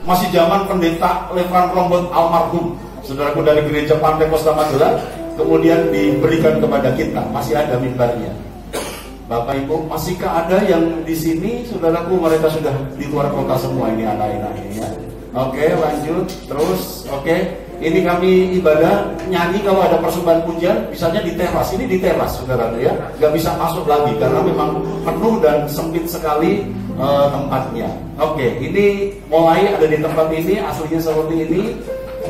masih zaman pendeta Levan Rombot almarhum, saudaraku, dari gereja Pantai Costa Magelang, kemudian diberikan kepada kita. Masih ada mimbarnya. Bapak Ibu, masihkah ada yang di sini, saudaraku? Mereka sudah di luar kota semua ini anak-anaknya ya. Oke, lanjut terus. Oke, ini kami ibadah nyanyi kalau ada persembahan pujian, misalnya di teras. Ini di teras, saudaraku ya. Gak bisa masuk lagi karena memang penuh dan sempit sekali tempatnya. Oke, ini mulai ada di tempat ini, aslinya seperti ini.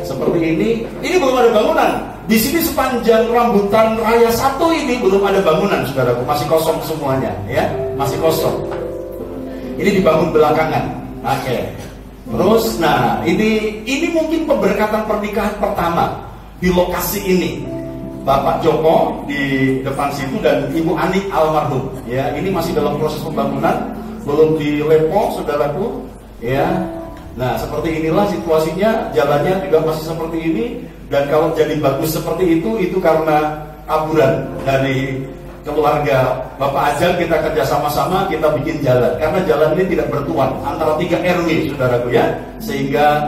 Seperti ini belum ada bangunan. Di sini sepanjang rambutan raya 1 ini belum ada bangunan, saudaraku. Masih kosong semuanya, ya, masih kosong. Ini dibangun belakangan. Oke. Terus, nah ini mungkin pemberkatan pernikahan pertama di lokasi ini. Bapak Joko di depan situ dan Ibu Ani almarhum. Ya, ini masih dalam proses pembangunan, belum dilepo, saudaraku. Ya. Nah, seperti inilah situasinya, jalannya juga masih seperti ini. Dan kalau jadi bagus seperti itu karena kaburan dari keluarga Bapak Ajang. Kita kerja sama-sama, kita bikin jalan. Karena jalan ini tidak bertuan antara 3 RW, saudaraku ya. Sehingga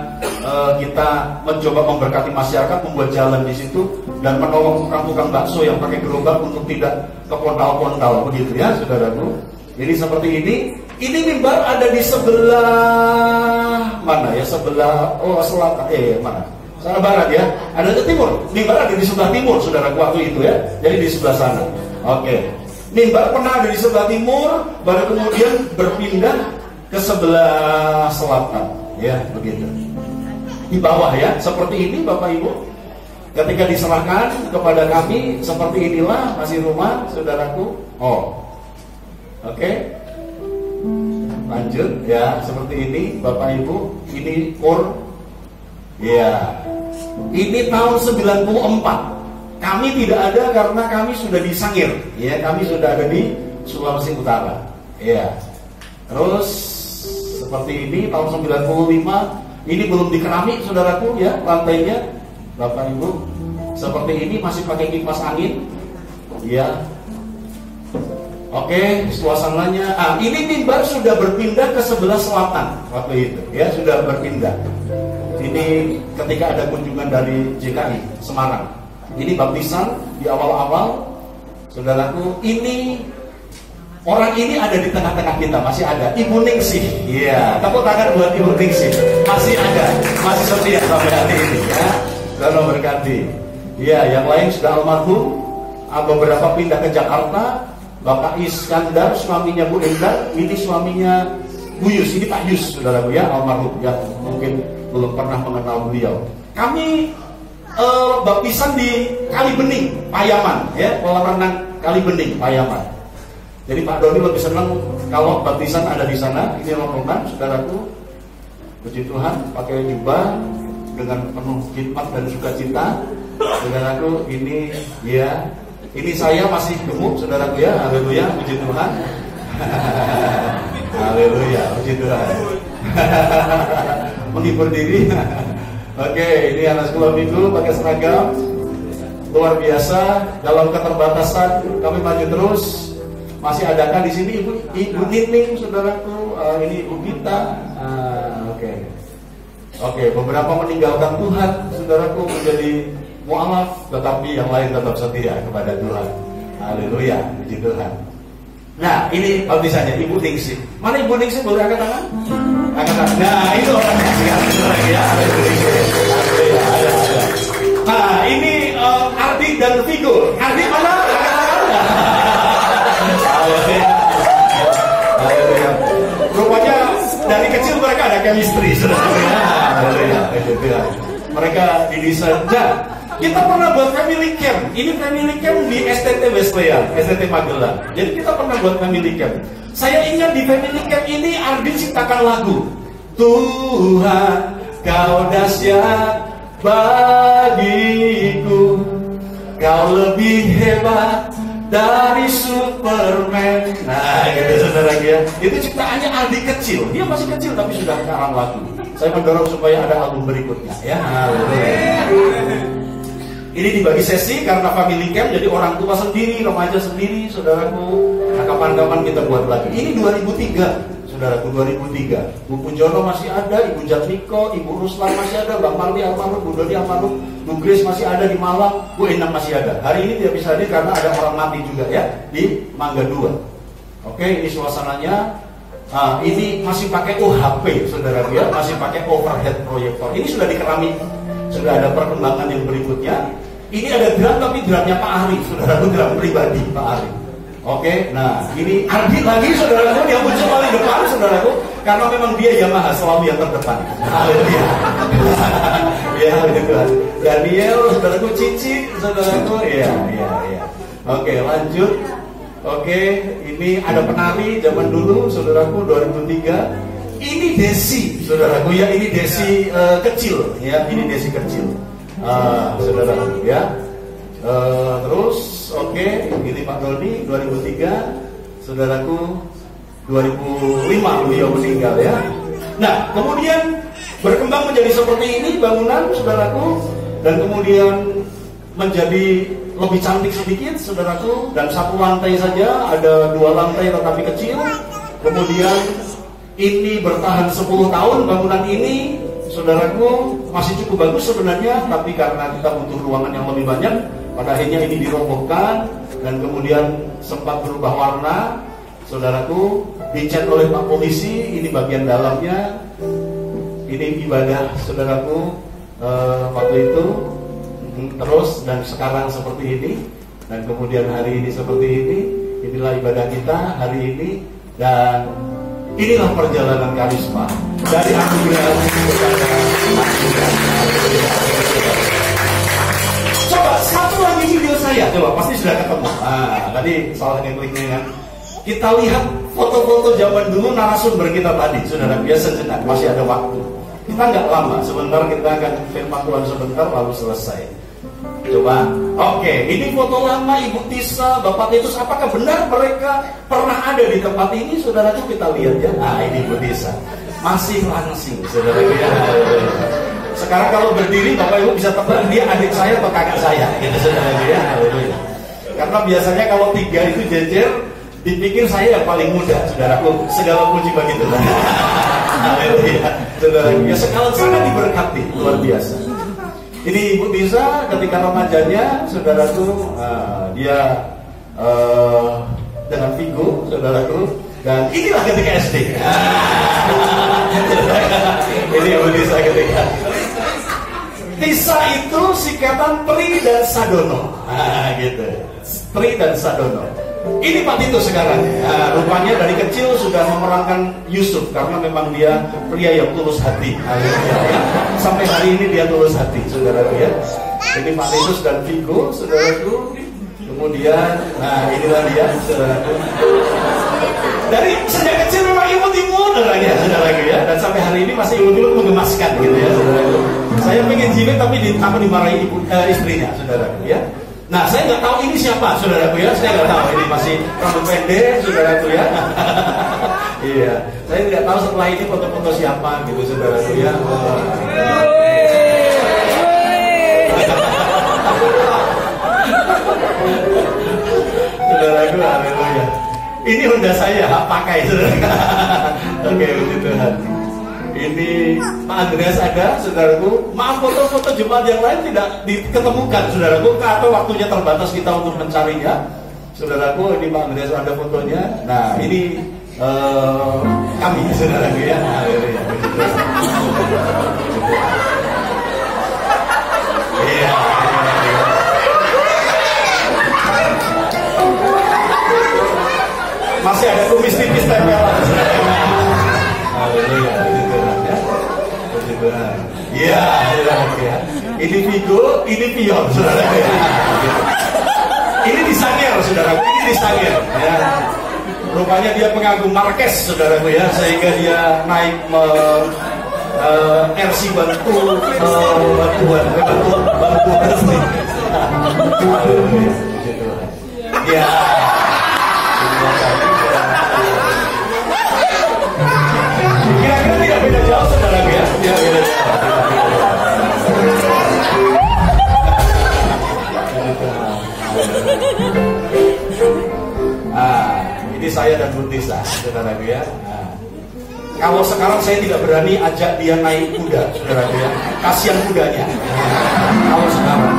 kita mencoba memberkati masyarakat, membuat jalan di situ. Dan menolong tukang-tukang bakso yang pakai gerobak untuk tidak ke pontal-pontal, begitu ya, saudaraku. Jadi seperti ini. Ini mimbar ada di sebelah mana ya? Sebelah selatan, mana? Sana barat ya. Ada di timur. Mimbar ada di sebelah timur, saudaraku, waktu itu ya. Jadi di sebelah sana. Oke. Mimbar pernah ada di sebelah timur, baru kemudian berpindah ke sebelah selatan. Ya, begitu. Di bawah ya, seperti ini Bapak Ibu. Ketika diserahkan kepada kami, seperti inilah masih rumah, saudaraku. Oke. Lanjut ya, seperti ini Bapak Ibu. Ini ya. Ini tahun 94. Kami tidak ada karena kami sudah di Sangir. Ya, kami sudah ada di Sulawesi Utara. Ya. Terus seperti ini tahun 95. Ini belum dikeramik, saudaraku ya, lantainya. Bapak Ibu. Seperti ini masih pakai kipas angin. Ya. Oke, suasananya. Ini mimbar sudah berpindah ke sebelah selatan waktu itu, ya, sudah berpindah. Ini ketika ada kunjungan dari JKI Semarang. Ini baptisan di awal-awal, saudaraku. Ini orang ini ada di tengah-tengah kita, masih ada. Ibu Ningsih, iya. Tepuk tangan buat Ibu Ningsih, masih ada, masih setia sampai hari ini, ya. Dan berkati. Iya, yang lain sudah almarhum. Beberapa pindah ke Jakarta. Bapak Iskandar, suaminya Bu Endar, ini suaminya Bu Yus, ini Pak Yus, saudaraku ya, almarhum, ya, mungkin belum pernah mengenal beliau. Kami baptisan di Kali Bening, Payaman, ya, kolam renang Kali Bening, Payaman. Jadi Pak Doni lebih senang kalau baptisan ada di sana. Ini rombongan, saudaraku, puji Tuhan, pakai jubah dengan penuh khidmat dan sukacita, saudaraku. Ini, ya. Ini saya masih gemuk, saudaraku ya, haleluya, puji Tuhan. Haleluya, puji Tuhan. Menghibur diri. Oke, ini anak sekolah minggu pakai seragam, luar biasa. Dalam keterbatasan kami maju terus. Masih adakah di sini Ibu Nining, saudaraku? Ini Ibu Gita. Oke, beberapa meninggalkan Tuhan, saudaraku, menjadi mu'alaf, tetapi yang lain tetap setia kepada Tuhan. Haleluya, puji Tuhan. Nah, ini baptisannya Ibu Ningsih. Mana Ibu Ningsih? Boleh angkat tangan? Angkat tangan. Nah, itu orangnya. Ya, haleluya, ada. Nah, ini Ardi dan Vigo. Ardi mana? Haleluya. Rupanya dari kecil mereka ada chemistry, saudara. Haleluya, puji Tuhan. Mereka didesain. Kita pernah buat family camp. Ini family camp di STT Wesleyan, STT Magelang. Jadi kita pernah buat family camp. Saya ingat di family camp ini Ardi ciptakan lagu Tuhan Kau dahsyat bagiku, Kau lebih hebat dari Superman. Nah, gitu saudara ya. Itu ciptaannya Ardi kecil. Dia masih kecil tapi sudah karang lagu. Saya mendorong supaya ada album berikutnya ya. Ini dibagi sesi karena family camp, jadi orang tua sendiri, remaja sendiri, saudaraku. Nah, kapan-kapan kita buat lagi. Ini 2003, saudaraku, 2003. Bu Pujono masih ada, Ibu Jatmiko, Ibu Ruslan masih ada, Bang Marli almarhum, Bu Dodi almarhum, Bu Grace masih ada di Malang, Bu Endang masih ada. Hari ini tidak bisa hadir karena ada orang mati juga ya di Mangga 2. Oke, ini suasananya. Ini masih pakai UHP, saudara ya, masih pakai overhead proyektor. Ini sudah dikerami, sudah ada perkembangan yang berikutnya. Ini ada drum, tapi drumnya Pak Ari, saudara, drum pribadi Pak Ari. Oke, nah ini Ardi lagi, saudara, dia muncul paling depan, saudaraku, karena memang dia Yamaha selalu yang terdepan. Haleluya. Ya, begitu. Daniel, saudaraku, Cici, saudaraku, iya. Oke, lanjut. Oke, ini ada penari zaman dulu, saudaraku, 2003. Ini Desi, saudaraku ya, ini Desi kecil, ya, ini Desi kecil, saudaraku ya. Terus, oke, ini Pak Doni 2003, saudaraku, 2005 beliau meninggal ya. Nah, kemudian berkembang menjadi seperti ini bangunan, saudaraku, dan kemudian menjadi lebih cantik sedikit, saudaraku, dan satu lantai saja, ada 2 lantai tetapi kecil. Kemudian ini bertahan 10 tahun bangunan ini, saudaraku, masih cukup bagus sebenarnya, tapi karena kita butuh ruangan yang lebih banyak, pada akhirnya ini dirobohkan dan kemudian sempat berubah warna, saudaraku, dicat oleh Pak Polisi. Ini bagian dalamnya, ini ibadah, saudaraku, waktu itu. Terus dan sekarang seperti ini, dan kemudian hari ini seperti ini. Inilah ibadah kita hari ini, dan inilah perjalanan karisma dari anugerah kepada anugerah. Coba satu lagi video saya, coba pasti sudah ketemu. Tadi salah ngekliknya kan. Kita lihat foto-foto zaman dulu narasumber kita tadi, saudara, biasa sejenak, masih ada waktu. Kita nggak lama, sebentar kita akan firman Tuhan sebentar lalu selesai. Coba, oke, ini foto lama Ibu Tisa, Bapak Titus. Apakah benar mereka pernah ada di tempat ini, saudara? Kita lihat ya. Nah, ini Ibu Tisa masih langsing, saudara ya. Sekarang kalau berdiri, Bapak Ibu bisa tebak dia adik saya atau kakak saya, gitu, saudara ya. Karena biasanya kalau 3 itu jejer, dipikir saya yang paling muda, saudaraku. Segala puji bagi Tuhan. Saudara, ya sekalian sangat diberkati, luar biasa. Ini Ibu Tisa ketika remajanya, saudaraku, dia dengan Vigo, saudaraku, dan inilah ketika SD. Ini Ibu Tisa ketika. Tisa itu singkatan Tri dan Sadono, gitu. Tri dan Sadono. Ini Pak Tito sekarang. Rupanya dari kecil sudah memerankan Yusuf karena memang dia pria yang tulus hati. Sampai hari ini dia tulus hati, saudaraku ya. Ini Pak Titus dan Vigo, saudaraku. Kemudian, nah inilah dia, saudaraku. Dari sejak kecil memang imut-imut, saudaraku ya. Dan sampai hari ini masih imut-imut menggemaskan, gitu ya, saudaraku. Saya pengen jilid tapi dimarahi istrinya, saudaraku ya. Nah, saya nggak tahu ini siapa, saudaraku ya. Saya nggak tahu, ini masih rambut pendek, saudaraku ya. Iya, saya tidak tahu setelah ini foto-foto siapa, gitu, saudaraku ya. Saudaraku, haleluya. Ini Honda saya, pakai, saudaraku. Oke, puji Tuhan. Ini Pak Andreas ada, saudaraku. Maaf, foto-foto jemaat yang lain tidak diketemukan, saudaraku, atau waktunya terbatas kita untuk mencarinya. Saudaraku, ini Pak Andreas ada fotonya. Nah, ini kami, saudaraku ya. Iya. Masih ada kumis tipis tempelan. Haleluya. Iya, ya. Ini Vigo, ini Pion, saudara ya. Ini disangir, saudara. Ini disangir. Ya. Rupanya dia pengagum Marquez, saudaraku ya, sehingga dia naik RC bantuan. Ya. Kira-kira tidak beda jauh, saudaraku ya. Ya, beda jauh. Ini saya dan Bu Tisa, saudaraku ya. Kalau sekarang saya tidak berani ajak dia naik kuda, saudara ya. Kasihan kudanya. Kalau sekarang.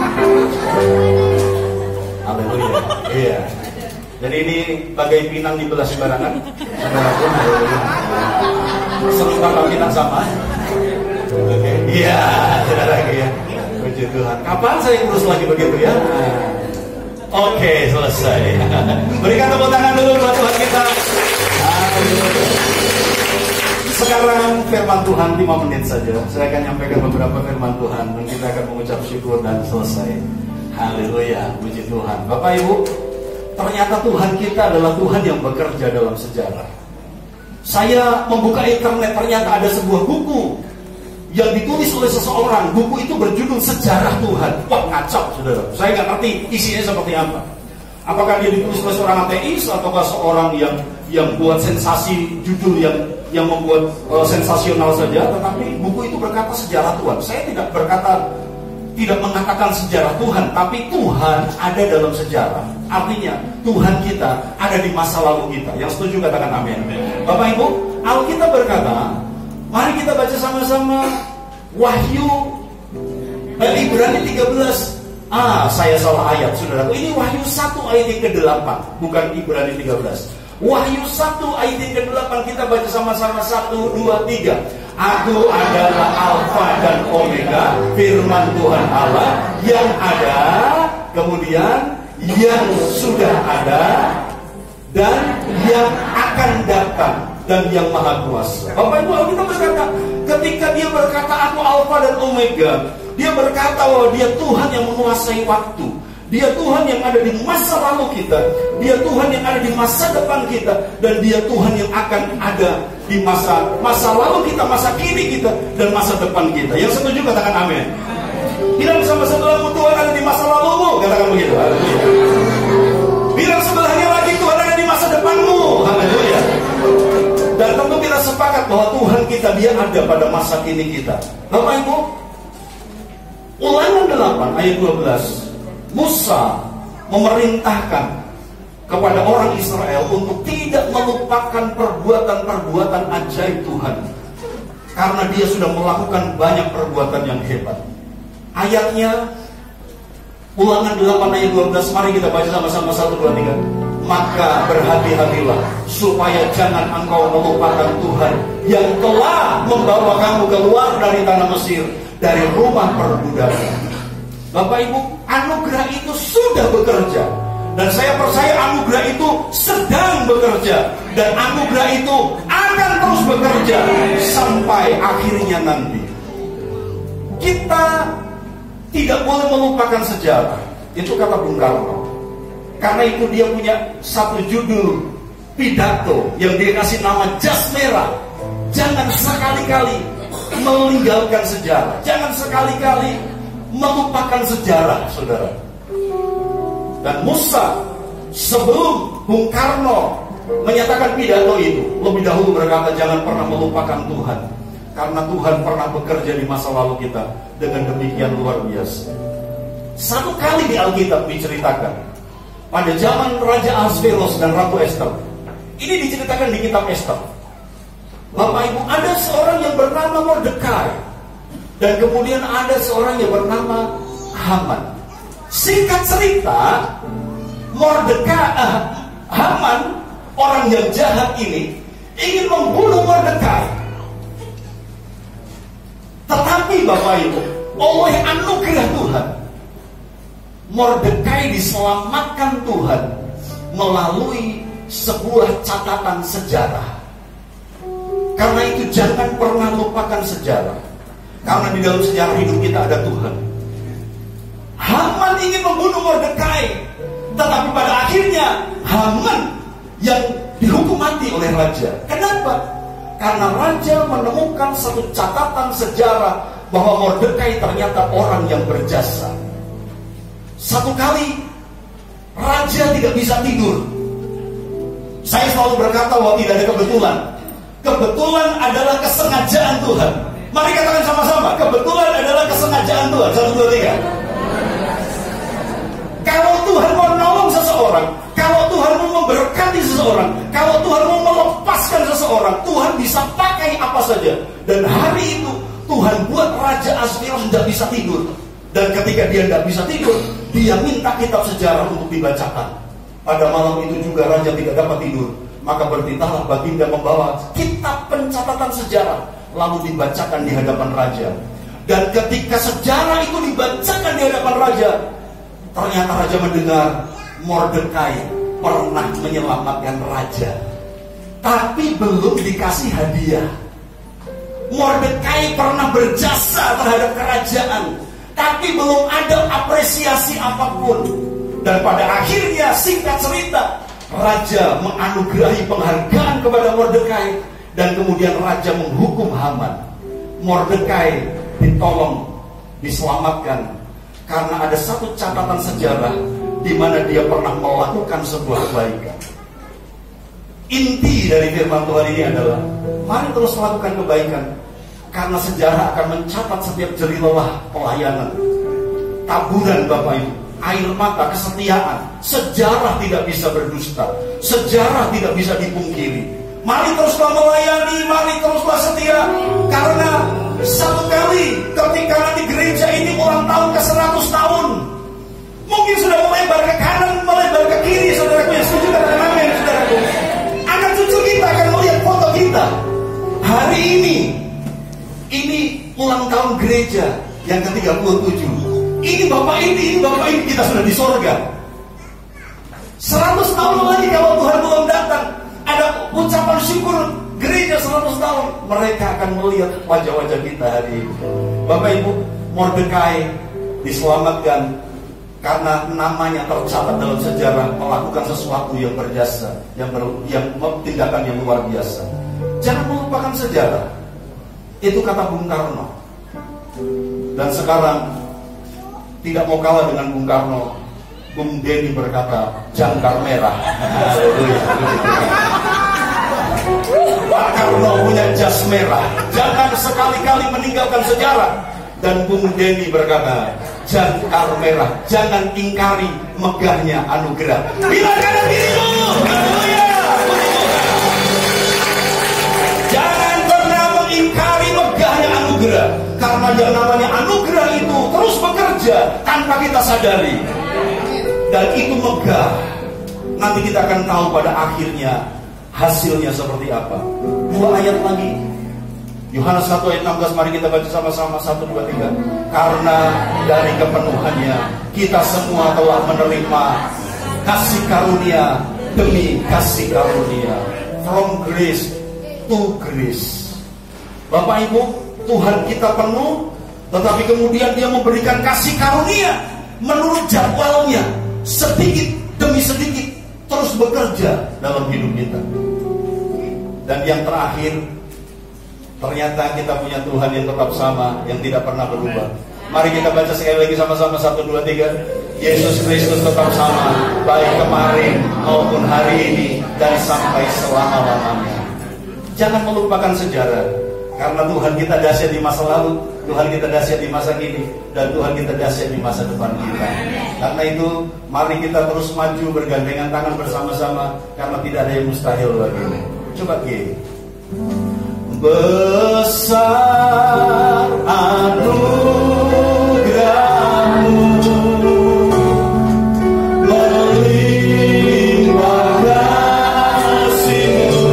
Haleluya. Iya. Jadi ini bagai pinang dibelah sembarangan. Saudaraku, haleluya. Seru bakal pinang sama. Oke. Iya, saudara ya. Puji Tuhan. Kapan saya urus lagi begitu ya? Oke, selesai. Berikan tepuk tangan dulu buat Tuhan kita. Sekarang firman Tuhan 5 menit saja. Saya akan nyampaikan beberapa firman Tuhan dan kita akan mengucap syukur dan selesai. Haleluya, puji Tuhan. Bapak Ibu, ternyata Tuhan kita adalah Tuhan yang bekerja dalam sejarah. Saya membuka internet, ternyata ada sebuah buku yang ditulis oleh seseorang. Buku itu berjudul Sejarah Tuhan. Wah, ngacau, saudara. Saya nggak ngerti isinya seperti apa. Apakah dia ditulis oleh seorang ateis ataukah seorang yang buat sensasi, judul yang membuat sensasional saja. Tetapi buku itu berkata sejarah Tuhan. Saya tidak mengatakan sejarah Tuhan, tapi Tuhan ada dalam sejarah. Artinya Tuhan kita ada di masa lalu kita. Yang setuju katakan amin. Bapak Ibu, Alkitab berkata, mari kita baca sama-sama Wahyu Ibrani 13. Saya salah ayat, saudaraku. Ini Wahyu 1 ayat yang ke-8, bukan Ibrani 13. Wahyu 1 ayat yang ke-8, kita baca sama-sama 1, 2, 3. Aku adalah Alfa dan Omega, firman Tuhan Allah yang ada, kemudian yang sudah ada, dan yang akan datang, dan yang maha kuasa. Bapak Ibu, Alkitab berkata, ketika dia berkata aku Alfa dan Omega, dia berkata bahwa dia Tuhan yang menguasai waktu. Dia Tuhan yang ada di masa lalu kita. Dia Tuhan yang ada di masa depan kita. Dan dia Tuhan yang akan ada di masa lalu kita, masa kini kita, dan masa depan kita. Yang setuju katakan amin. Bilang sama sebelahmu, Tuhan ada di masa lalumu. Katakan begitu. Haleluya. Bilang sebelahnya lagi, Tuhan ada di masa depanmu. Haleluya. Dan tentu kita sepakat bahwa Tuhan kita, dia ada pada masa kini kita. Bapak Ibu, Ulangan 8 ayat 12, Musa memerintahkan kepada orang Israel untuk tidak melupakan perbuatan-perbuatan ajaib Tuhan, karena dia sudah melakukan banyak perbuatan yang hebat. Ayatnya Ulangan 8 ayat 12, mari kita baca sama-sama 1, 2, 3. Maka berhati-hatilah supaya jangan engkau melupakan Tuhan yang telah membawa kamu keluar dari tanah Mesir, dari rumah perbudakan. Bapak Ibu, anugerah itu sudah bekerja, dan saya percaya anugerah itu sedang bekerja, dan anugerah itu akan terus bekerja sampai akhirnya nanti. Kita tidak boleh melupakan sejarah. Itu kata Bung Karno. Karena itu dia punya satu judul pidato yang dia kasih nama Jas Merah. Jangan sekali-kali meninggalkan sejarah. Jangan sekali-kali melupakan sejarah, saudara. Dan Musa sebelum Bung Karno menyatakan pidato itu, lebih dahulu berkata jangan pernah melupakan Tuhan, karena Tuhan pernah bekerja di masa lalu kita dengan demikian luar biasa. Satu kali di Alkitab diceritakan pada zaman Raja Ahasveros dan Ratu Esther. Ini diceritakan di kitab Esther. Bapak Ibu, ada seorang yang bernama Mordekai, dan kemudian ada seorang yang bernama Haman. Singkat cerita, Haman, orang yang jahat ini, ingin membunuh Mordekai. Tetapi Bapak Ibu, oleh anugerah Tuhan, Mordekai diselamatkan Tuhan melalui sebuah catatan sejarah. Karena itu jangan pernah lupakan sejarah, karena di dalam sejarah hidup kita ada Tuhan. Haman ingin membunuh Mordekai, tetapi pada akhirnya Haman yang dihukum mati oleh raja. Kenapa? Karena raja menemukan satu catatan sejarah bahwa Mordekai ternyata orang yang berjasa. Satu kali raja tidak bisa tidur. Saya selalu berkata bahwa tidak ada kebetulan. Kebetulan adalah kesengajaan Tuhan. Mari katakan sama-sama, kebetulan adalah kesengajaan Tuhan. 1, 2, 3. Kalau Tuhan mau nolong seseorang, kalau Tuhan mau memberkati seseorang, kalau Tuhan mau melepaskan seseorang, Tuhan bisa pakai apa saja. Dan hari itu Tuhan buat Raja Ahasveros tidak bisa tidur. Dan ketika dia tidak bisa tidur, dia minta kitab sejarah untuk dibacakan. Pada malam itu juga raja tidak dapat tidur. Maka bertitahlah baginda membawa kitab pencatatan sejarah, lalu dibacakan di hadapan raja. Dan ketika sejarah itu dibacakan di hadapan raja, ternyata raja mendengar Mordekai pernah menyelamatkan raja, tapi belum dikasih hadiah. Mordekai pernah berjasa terhadap kerajaan, tapi belum ada apresiasi apapun. Dan pada akhirnya, singkat cerita, raja menganugerahi penghargaan kepada Mordekai, dan kemudian raja menghukum Haman. Mordekai ditolong, diselamatkan, karena ada satu catatan sejarah di mana dia pernah melakukan sebuah kebaikan. Inti dari firman Tuhan ini adalah, mari terus melakukan kebaikan, karena sejarah akan mencatat setiap jerih lelah pelayanan, taburan Bapak Ibu, air mata, kesetiaan. Sejarah tidak bisa berdusta, sejarah tidak bisa dipungkiri. Mari teruslah melayani, mari teruslah setia, karena satu kali ketika nanti gereja ini ulang tahun ke 100 tahun, mungkin sudah melebar ke kanan, melebar ke kiri, saudaraku yang setuju katakan amin, saudaraku. Anak cucu kita akan melihat foto kita. Hari ini ulang tahun gereja yang ke-37. Ini bapak ini kita sudah di sorga. 100 tahun lagi kalau Tuhan belum datang, ada ucapan syukur gereja 100 tahun. Mereka akan melihat wajah-wajah kita hari ini. Bapak Ibu, Mordekai diselamatkan karena namanya tercatat dalam sejarah melakukan sesuatu yang berjasa, yang tindakan yang luar biasa. Jangan melupakan sejarah. Itu kata Bung Karno. Dan sekarang tidak mau kalah dengan Bung Karno, Bung Denny berkata, jangkar merah. Pak Karno punya jas merah. Jangan sekali-kali meninggalkan sejarah. Dan Bung Denny berkata, jangkar merah, jangan ingkari megahnya anugerah. Bila kanan dirimu, jangan pernah mengingkari megahnya anugerah, karena yang namanya anugerah itu terus bekerja tanpa kita sadari. Dan itu megah. Nanti kita akan tahu pada akhirnya hasilnya seperti apa. 2 ayat lagi, Yohanes 1 ayat 16, mari kita baca sama-sama 1, 2, 3. Karena dari kepenuhannya kita semua telah menerima kasih karunia demi kasih karunia. From grace to grace. Bapak Ibu, Tuhan kita penuh, tetapi kemudian Dia memberikan kasih karunia menurut jadwalnya, sedikit demi sedikit terus bekerja dalam hidup kita. Dan yang terakhir, ternyata kita punya Tuhan yang tetap sama, yang tidak pernah berubah. Mari kita baca sekali lagi sama-sama 1, 2, 3. Yesus Kristus tetap sama, baik kemarin maupun hari ini dan sampai selama-lamanya. Jangan melupakan sejarah, karena Tuhan kita dahsyat di masa lalu, Tuhan kita dahsyat di masa kini, dan Tuhan kita dahsyat di masa depan kita. Karena itu, mari kita terus maju bergandengan tangan bersama-sama, karena tidak ada yang mustahil bagimu. Coba gini. Besar anugerahmu, melimpah kasih-Mu,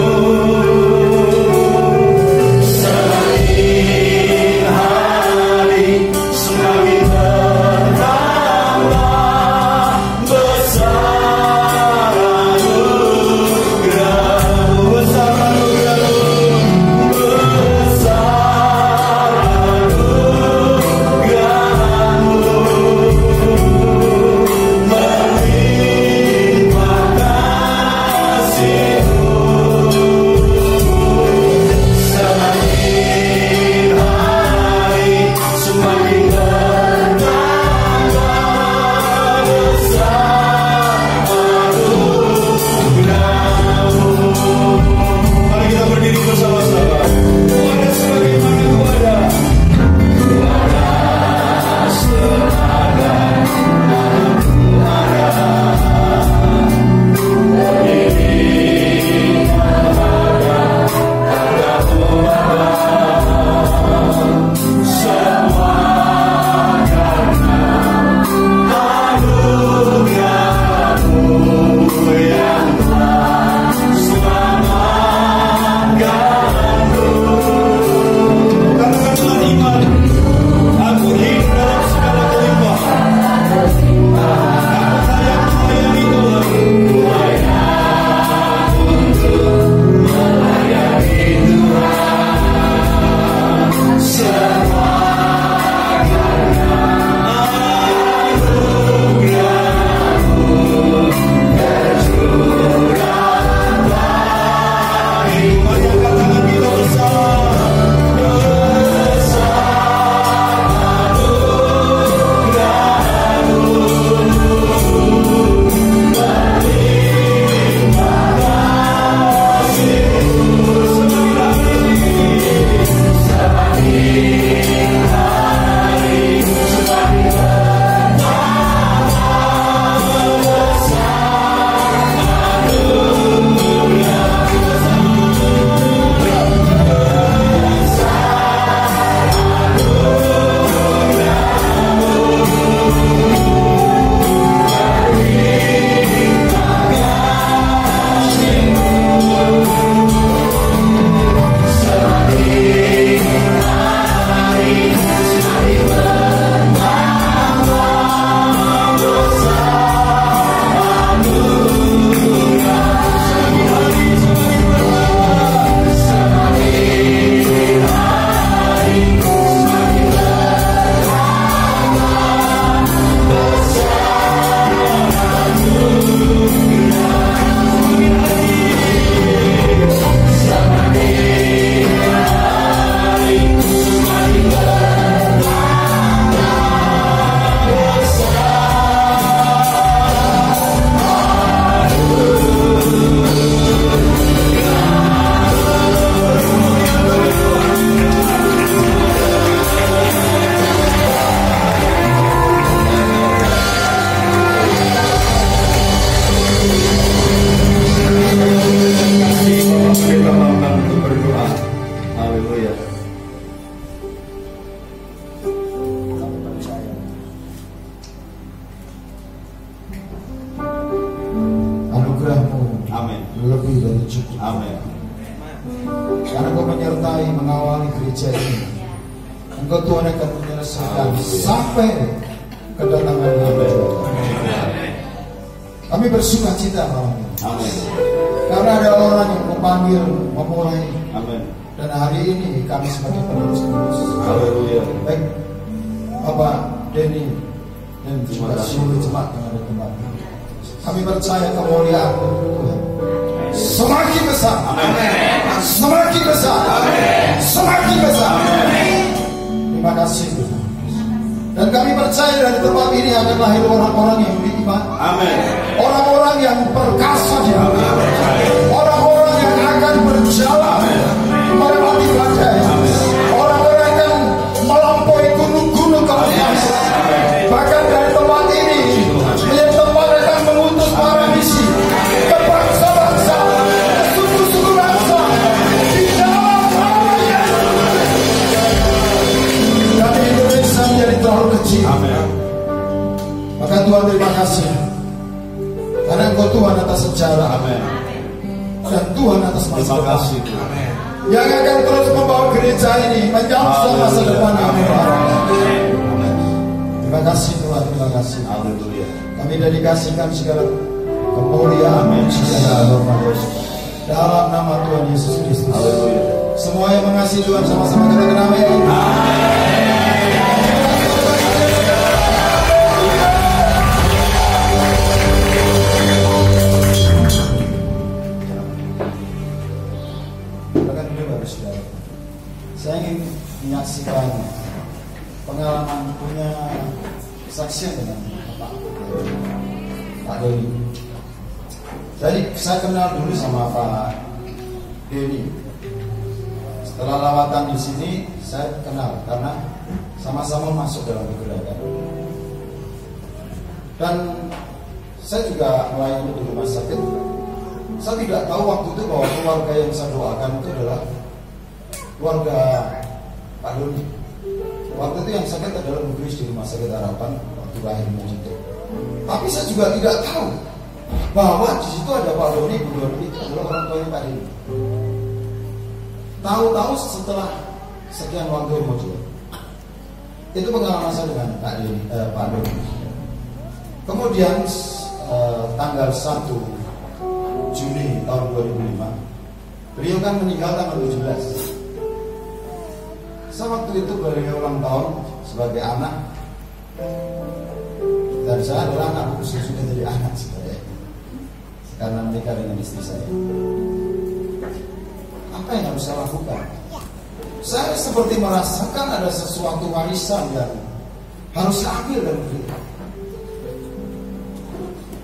semakin hari semakin bertambah. Besar anugerahmu, besar anugerahmu, besar hidup. Amin. Karena Engkau menyertai, mengawali gereja ini. Engkau Tuhan akan menyelesaikan sampai kedatangan Amin. Kami bersuka cita malam ini. Amin. Karena ada orang yang memanggil, memulai. Amin. Dan hari ini kami sebagai penerus-penerus. Haleluya. Baik Bapak Denny dan juga seluruh jemaat yang ada di tempat ini. Kami percaya kemuliaan Tuhan semakin besar. Amin. Semakin besar. Amin. Semakin besar. Amin. Terima kasih Tuhan. Dan kami percaya dari tempat ini akan lahir orang-orang yang beriman. Amin. Orang-orang yang perkasa di hati. Orang-orang yang akan berjalan melewati badai. Orang-orang yang akan melampaui gunung-gunung kemuliaan. Bahkan dari tempat ini menjadi tempat akan mengutus para misi ke bangsa-bangsa, ke suku-suku bangsa di dalam namanya. Dan Indonesia menjadi terlalu kecil. Amin. Maka Tuhan terima kasih. Karena Engkau Tuhan atas sejarah. Amin. Dan Tuhan atas masa depan. Amin. Yang akan terus membawa gereja ini menjadi masa depan yang berharga. Terima kasih Tuhan, terima kasih. Haleluya. Kami dedikasikan segala kemuliaan, segala hormat dalam nama Tuhan Yesus Kristus. Haleluya. Semua yang mengasihi Tuhan sama-sama katakan amin. Saya ingin menyaksikan pengalaman punya kesaksian dengan Pak Denny. Jadi saya kenal dulu sama Pak Denny. Setelah lawatan di sini saya kenal karena sama-sama masuk dalam pergerakan. Dan saya juga melayani di rumah sakit. Saya tidak tahu waktu itu bahwa keluarga yang saya doakan itu adalah keluarga Pak Doni. Waktu itu yang sakit adalah Bu Kris di rumah sakit Harapan waktu lahirnya itu. Tapi saya juga tidak tahu bahwa di situ ada Pak Doni, Bu Doni itu adalah orang tuanya Pak Doni. Tahu-tahu setelah sekian waktu kemudian, itu pengalaman saya dengan Pak Doni. Kemudian tanggal 1 Juni tahun 2005, beliau kan meninggal tanggal 17. Saya waktu itu beliau ulang tahun sebagai anak, dan saya adalah anak khusus sudah jadi anak sebenarnya karena menikah dengan istri saya. Apa yang harus saya lakukan? Saya seperti merasakan ada sesuatu warisan yang harus saya ambil dari beliau.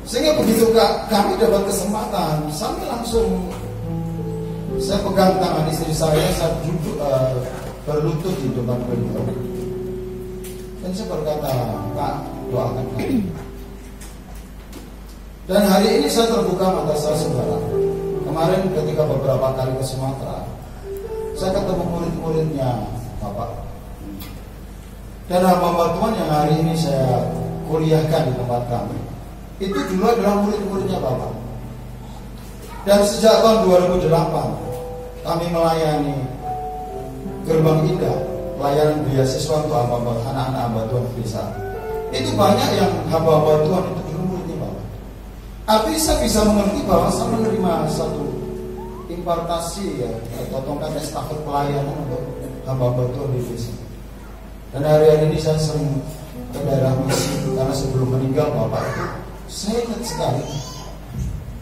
Sehingga begitu kami dapat kesempatan, sampai langsung saya pegang tangan istri saya duduk berlutut di depan beliau. Dan saya berkata, Pak, doakan kami. Dan hari ini saya terbuka mata saya, saudara. Kemarin ketika beberapa kali ke Sumatera, saya ketemu murid-muridnya Bapak. Dan hamba Tuhan yang hari ini saya kuliahkan di tempat kami, itu dulu adalah murid-muridnya Bapak. Dan sejak tahun 2008 kami melayani Gerbang Indah, pelayanan beasiswa untuk anak-anak hamba Tuhan bisa. Itu banyak yang hamba-hamba Tuhan itu dulu muridnya Bapak. Artinya saya bisa mengerti bahwa saya menerima satu impartasi ya, atau tongkat estafet pelayanan untuk hamba-hamba Tuhan di desa. Dan hari-hari ini saya sering ke daerah misi karena sebelum meninggal Bapak itu saya ingat sekali.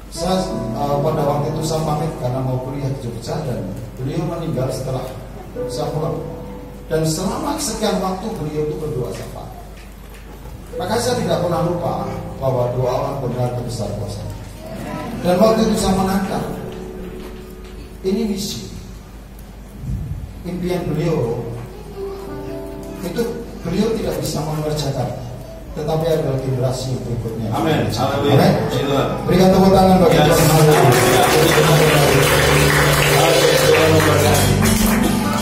Saya pada waktu itu saya pamit karena mau kuliah di Jogja dan beliau meninggal setelah saya pulang. Dan selama sekian waktu beliau itu berdoa sama. Maka saya tidak pernah lupa bahwa doa orang benar besar kuasa. Dan waktu itu saya menangkap ini misi. Impian beliau itu beliau tidak bisa mengerjakan, tetapi adalah generasi berikutnya. Amin. Amin. Berikan tepuk tangan bagi Tuhan.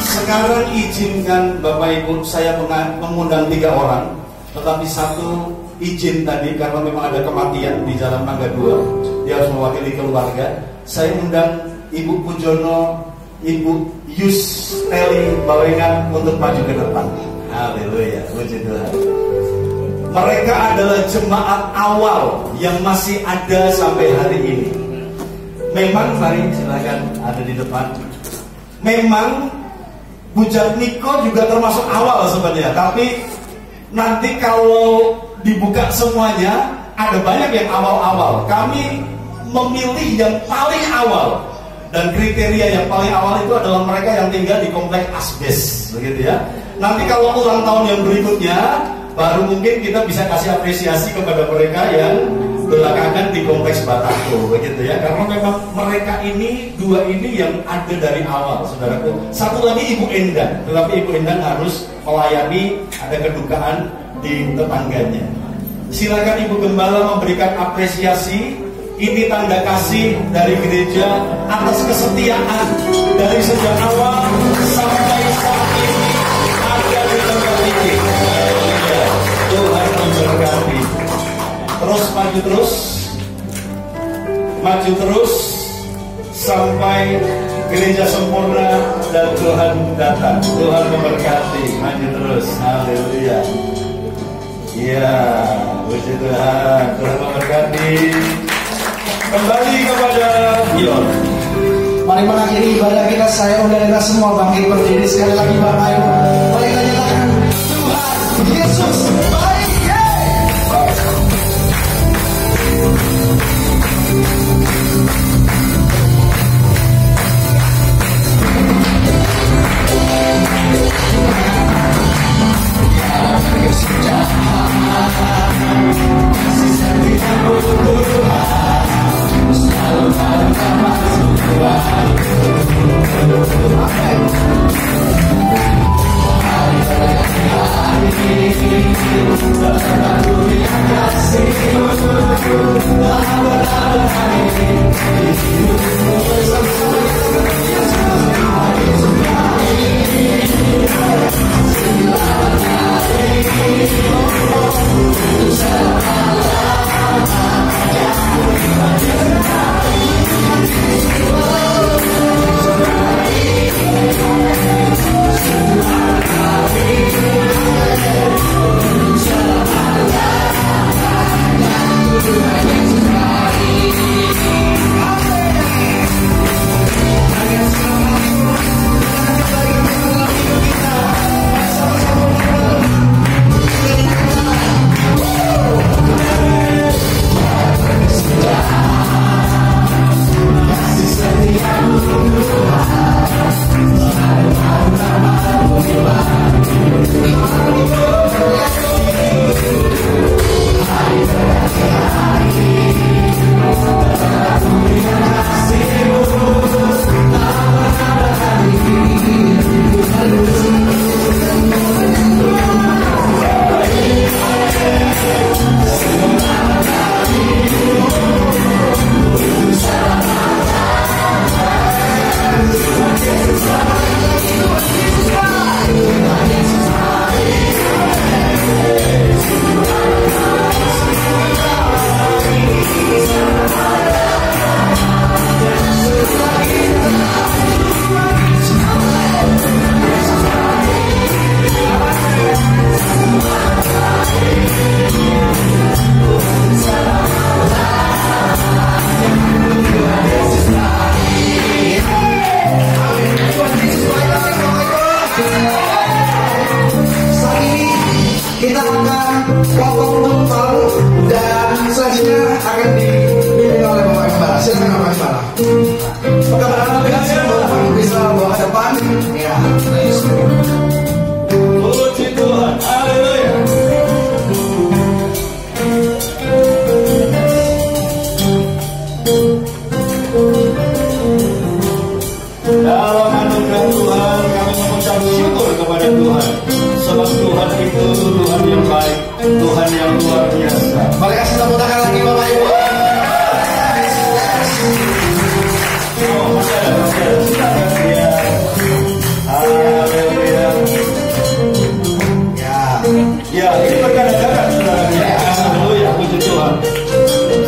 Sekarang izinkan Bapak Ibu saya mengundang 3 orang, tetapi satu izin tadi karena memang ada kematian di jalan tangga 2, dia harus mewakili keluarga. Saya undang Ibu Pujono, Ibu Yusteli Bawengan untuk maju ke depan. Haleluya, puji Tuhan. Mereka adalah jemaat awal yang masih ada sampai hari ini. Memang, mari silakan ada di depan. Memang Bujat Niko juga termasuk awal sebenarnya, tapi nanti kalau dibuka semuanya ada banyak yang awal-awal. Kami memilih yang paling awal, dan kriteria yang paling awal itu adalah mereka yang tinggal di komplek asbes, begitu ya. Nanti kalau ulang tahun yang berikutnya, baru mungkin kita bisa kasih apresiasi kepada mereka yang belakangan di kompleks Batako, begitu ya. Karena memang mereka ini, dua ini yang ada dari awal, saudaraku. Satu lagi Ibu Endang, tetapi Ibu Endang harus melayani, ada kedukaan di tetangganya. Silakan Ibu Gembala memberikan apresiasi. Ini tanda kasih dari gereja atas kesetiaan dari sejak awal sampai saat ini ada di tempat ini. Tuhan memberkati. Terus maju terus sampai gereja sempurna dan Tuhan datang. Tuhan memberkati. Maju terus. Haleluya. Iya, puji Tuhan. Tuhan memberkati. Kembali kepada Yon. Mari mengakhiri ibadah kita. Saya undang kita semua bangkit berdiri sekali lagi Bapak Ibu. Mari kita nyatakan Tuhan Yesus baik.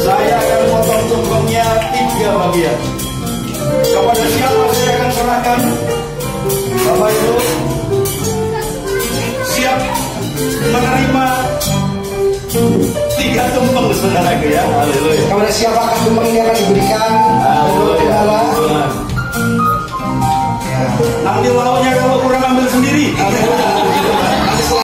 Saya akan potong tumpengnya 3 bagian. Kepada menerima 3 tumpeng saudaraku ya. Haleluya. Kepada siapakah tumpeng ini akan diberikan? Haleluya. Ya. Nanti lauknya kalau kurang ambil sendiri.